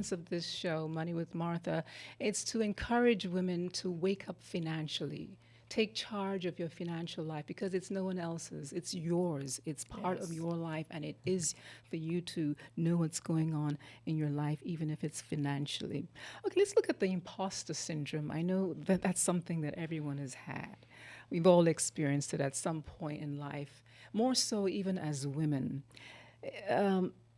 essence of this show, Money with Martha, it's to encourage women to wake up financially. Take charge of your financial life because it's no one else's. It's yours. It's part of Yes. your life, and it is for you to know what's going on in your life, even if it's financially. Okay, let's look at the imposter syndrome. I know that that's something that everyone has had. We've all experienced it at some point in life, more so even as women.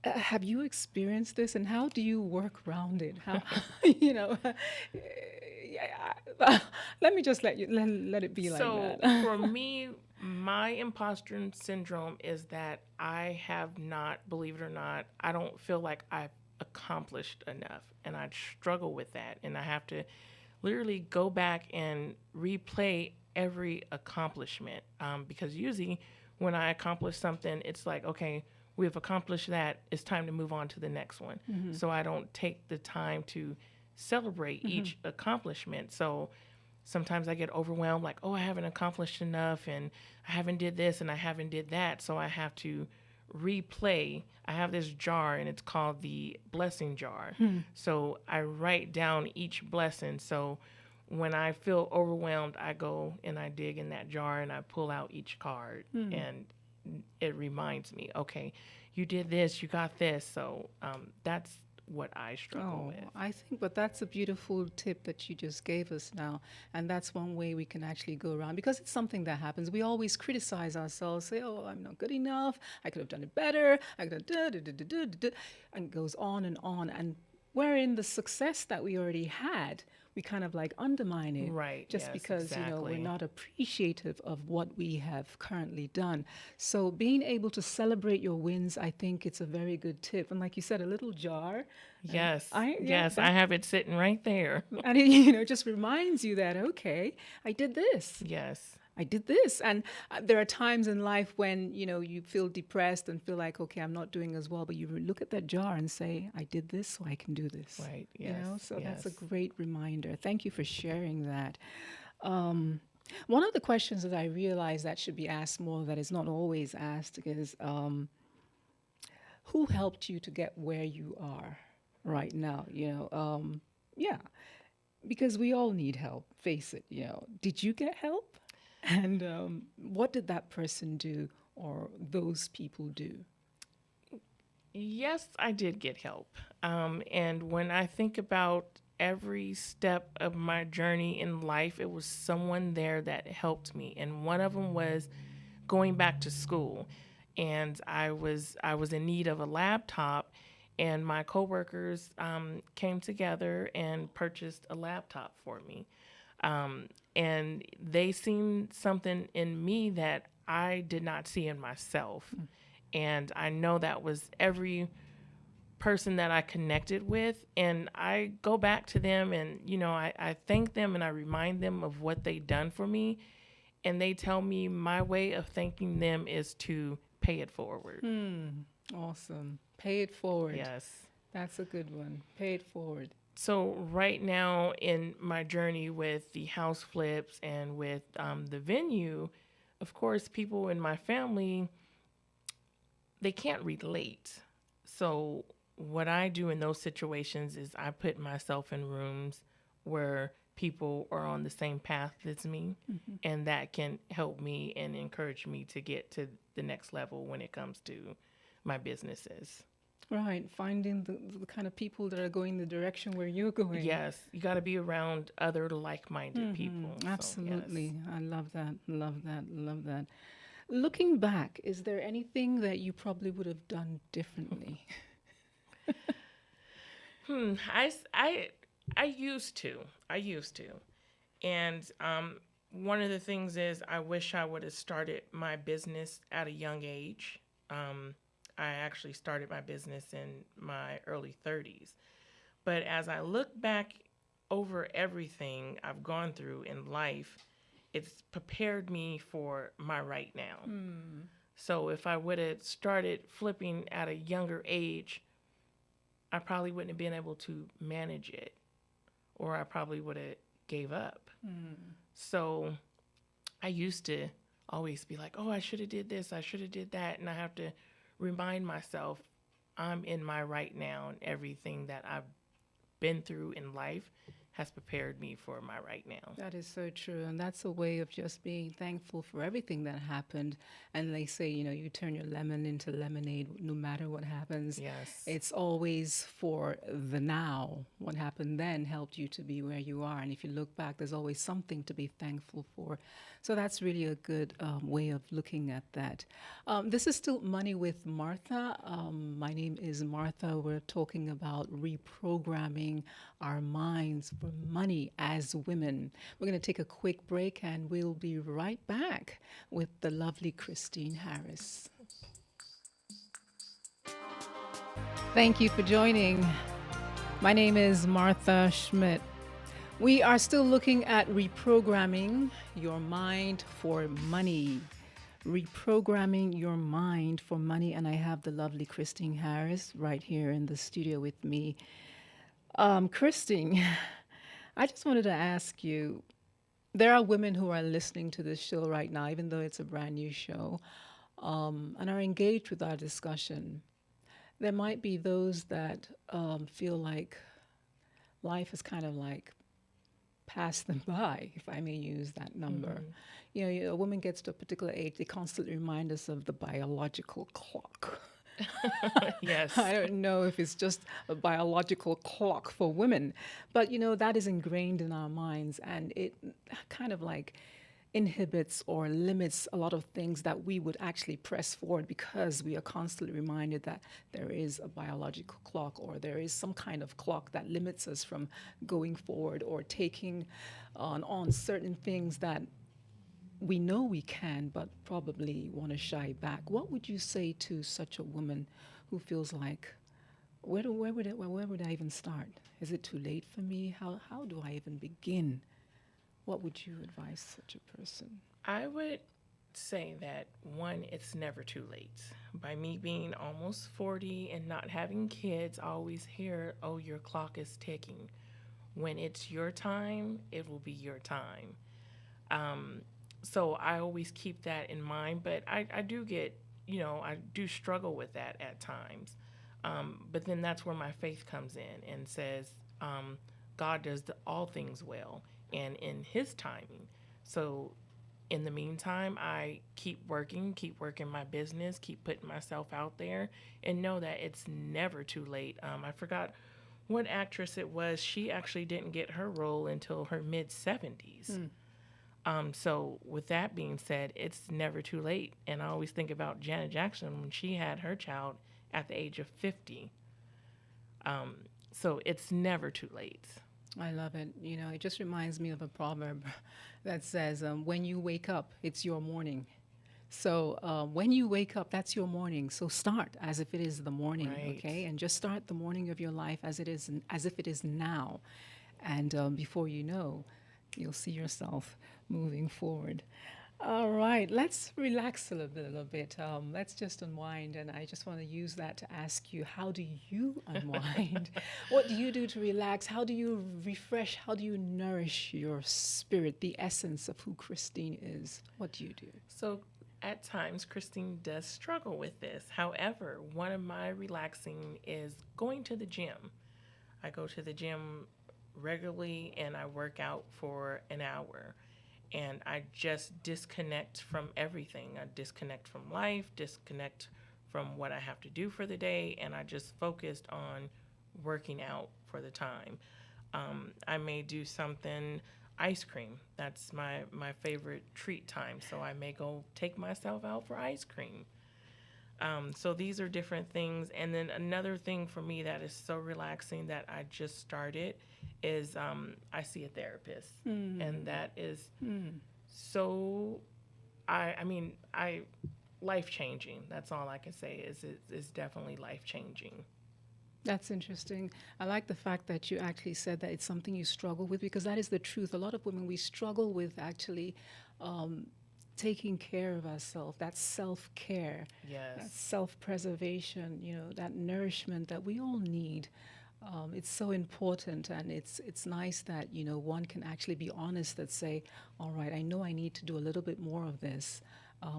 Have you experienced this, and how do you work around it? How, you know, yeah, let me just let it be like So that. for me, my imposter syndrome is that I have not, believe it or not, I don't feel like I've accomplished enough. And I struggle with that. And I have to literally go back and replay every accomplishment. Because usually when I accomplish something, it's like, okay, we've accomplished that. It's time to move on to the next one. So I don't take the time to celebrate each accomplishment. So sometimes I get overwhelmed, like, oh, I haven't accomplished enough, and I haven't did this, and I haven't did that. So I have to replay. I have this jar, and it's called the blessing jar. So I write down each blessing. So when I feel overwhelmed, I go and I dig in that jar and I pull out each card, and it reminds me, okay, you did this, you got this. So that's what I struggle Oh, with. I think, but that's a beautiful tip that you just gave us now. And that's one way we can actually go around because it's something that happens. We always criticize ourselves, say, oh, I'm not good enough. I could have done it better. I could have and it goes on and on. And wherein the success that we already had, we kind of like undermine it Right. just Yes, because, we're exactly. not appreciative of what we have currently done. So being able to celebrate your wins, I think it's a very good tip. And like you said, a little jar. And Yes. I, yeah, Yes, I that, have it sitting right there. and it, just reminds you that, okay, I did this. Yes. I did this. And there are times in life when, you feel depressed and feel like, okay, I'm not doing as well. But you look at that jar and say, I did this, so I can do this. Right. Yes. So that's a Yes. great reminder. Thank you for sharing that. One of the questions that I realize that should be asked more that is not always asked is who helped you to get where you are right now? Yeah, because we all need help, face it. Did you get help? And what did that person do or those people do? Yes, I did get help. And when I think about every step of my journey in life, it was someone there that helped me. And one of them was going back to school. And I was in need of a laptop, and my coworkers came together and purchased a laptop for me. And they seen something in me that I did not see in myself. And I know that was every person that I connected with. And I go back to them and, I thank them and I remind them of what they done for me. And they tell me my way of thanking them is to pay it forward. Awesome. Pay it forward. Yes. That's a good one. Pay it forward. So right now in my journey with the house flips and with the venue, of course, people in my family, they can't relate. So what I do in those situations is I put myself in rooms where people are on the same path as me, and that can help me and encourage me to get to the next level when it comes to my businesses. Right. Finding the kind of people that are going the direction where you're going. Yes, you got to be around other like-minded people. So, yes. Absolutely. I love that. Love that. Love that. Looking back, is there anything that you probably would have done differently? I used to. I used to. And one of the things is I wish I would have started my business at a young age. I actually started my business in my early 30s. But as I look back over everything I've gone through in life, it's prepared me for my right now. So if I would have started flipping at a younger age, I probably wouldn't have been able to manage it, or I probably would have gave up. So I used to always be like, oh, I should have did this, I should have did that, and I have to remind myself I'm in my right now and everything that I've been through in life has prepared me for my right now. That is so true. And that's a way of just being thankful for everything that happened. And they say, you turn your lemon into lemonade no matter what happens. Yes. It's always for the now. What happened then helped you to be where you are. And if you look back, there's always something to be thankful for. So that's really a good way of looking at that. This is still Money with Martha. My name is Martha. We're talking about reprogramming our minds for money as women. We're going to take a quick break and we'll be right back with the lovely Christine Harris. Thank you for joining. My name is Martha Schmidt. We are still looking at reprogramming your mind for money. Reprogramming your mind for money. And I have the lovely Christine Harris right here in the studio with me. Christine, I just wanted to ask you, there are women who are listening to this show right now, even though it's a brand new show, and are engaged with our discussion. There might be those that feel like life is kind of like passed them by, if I may use that number. A woman gets to a particular age, they constantly remind us of the biological clock. Yes. I don't know if it's just a biological clock for women, but that is ingrained in our minds, and it kind of like inhibits or limits a lot of things that we would actually press forward because we are constantly reminded that there is a biological clock or there is some kind of clock that limits us from going forward or taking on certain things that we know we can, but probably want to shy back. What would you say to such a woman who feels like, where would I even start? Is it too late for me? How do I even begin? What would you advise such a person? I would say that one, it's never too late. By me being almost 40 and not having kids, I always hear, oh, your clock is ticking. When it's your time, it will be your time. So I always keep that in mind, but I do get, I do struggle with that at times. But then that's where my faith comes in and says, God does all things well and in His timing. So in the meantime, I keep working my business, keep putting myself out there, and know that it's never too late. I forgot what actress it was. She actually didn't get her role until her mid 70s. So with that being said, it's never too late. And I always think about Janet Jackson when she had her child at the age of 50. So it's never too late. I love it. It just reminds me of a proverb that says, when you wake up, it's your morning. So when you wake up, that's your morning. So start as if it is the morning, Right. okay? And just start the morning of your life as if it is now. And before you know, you'll see yourself moving forward. All right, let's relax a little bit. Let's just unwind, and I just want to use that to ask you, how do you unwind? What do you do to relax? How do you refresh? How do you nourish your spirit, the essence of who Christine is? What do you do? So at times, Christine does struggle with this. However, one of my relaxing is going to the gym. I go to the gym regularly and I work out for an hour. And I just disconnect from everything. I disconnect from life, disconnect from what I have to do for the day, and I just focused on working out for the time. I may do something, ice cream. That's my favorite treat time. So I may go take myself out for ice cream. So these are different things. And then another thing for me that is so relaxing that I just started is I see a therapist. And that is so, I life changing. That's all I can say is definitely life changing. That's interesting. I like the fact that you actually said that it's something you struggle with, because that is the truth. A lot of women, we struggle with actually taking care of ourselves, that self-care, Yes. that self-preservation, that nourishment that we all need. It's so important, and it's nice that one can actually be honest, that say, all right, I know I need to do a little bit more of this.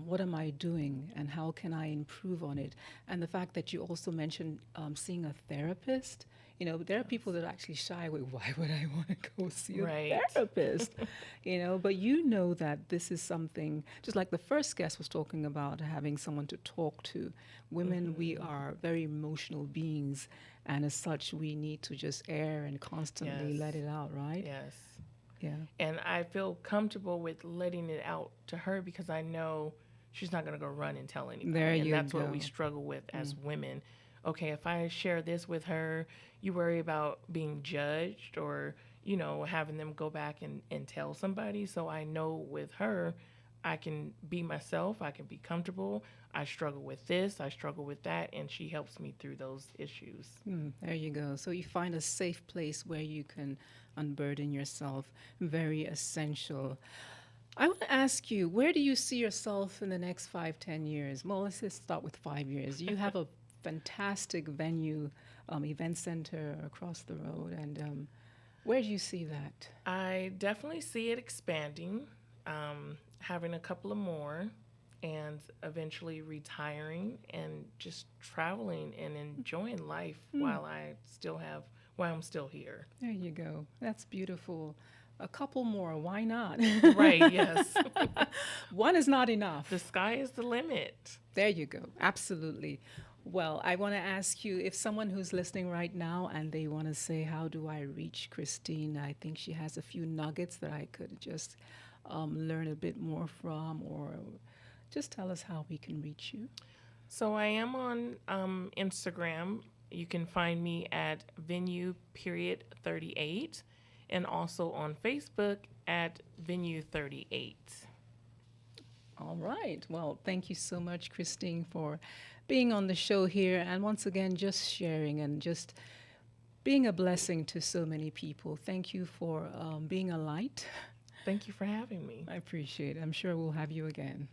What am I doing, and how can I improve on it? And the fact that you also mentioned seeing a therapist, But there are people Yes. that are actually shy away. Why would I want to go see a Right. therapist? But you know that this is something, just like the first guest was talking about having someone to talk to. Women, we Hmm. are very emotional beings, and as such, we need to just air and constantly Yes. let it out, right? Yes. Yeah. And I feel comfortable with letting it out to her because I know she's not going to go run and tell There anybody. And you that's what we go. struggle with as women. Okay, if I share this with her, you worry about being judged or, having them go back and tell somebody. So I know with her, I can be myself, I can be comfortable. I struggle with this, I struggle with that, and she helps me through those issues. There you go. So you find a safe place where you can unburden yourself. Very essential. I want to ask you, where do you see yourself in the next 5, 10 years? Well, let's just start with 5 years. You have a fantastic venue, event center across the road, and where do you see that? I definitely see it expanding, having a couple of more, and eventually retiring and just traveling and enjoying life while I'm still here. There you go. That's beautiful. A couple more. Why not? Right, yes. One is not enough. The sky is the limit. There you go. Absolutely. Well, I want to ask you if someone who's listening right now and they want to say, how do I reach Christine? I think she has a few nuggets that I could just learn a bit more from, or just tell us how we can reach you. So I am on Instagram. You can find me at venue period 38 and also on Facebook at venue 38. All right. Well, thank you so much, Christine, for being on the show here. And once again, just sharing and just being a blessing to so many people. Thank you for being a light. Thank you for having me. I appreciate it. I'm sure we'll have you again.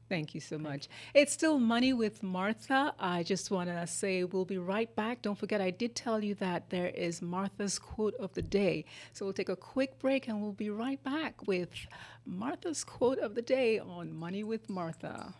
Thank you so Thank much. It's still Money with Martha. I just want to say we'll be right back. Don't forget, I did tell you that there is Martha's quote of the day. So we'll take a quick break and we'll be right back with Martha's quote of the day on Money with Martha.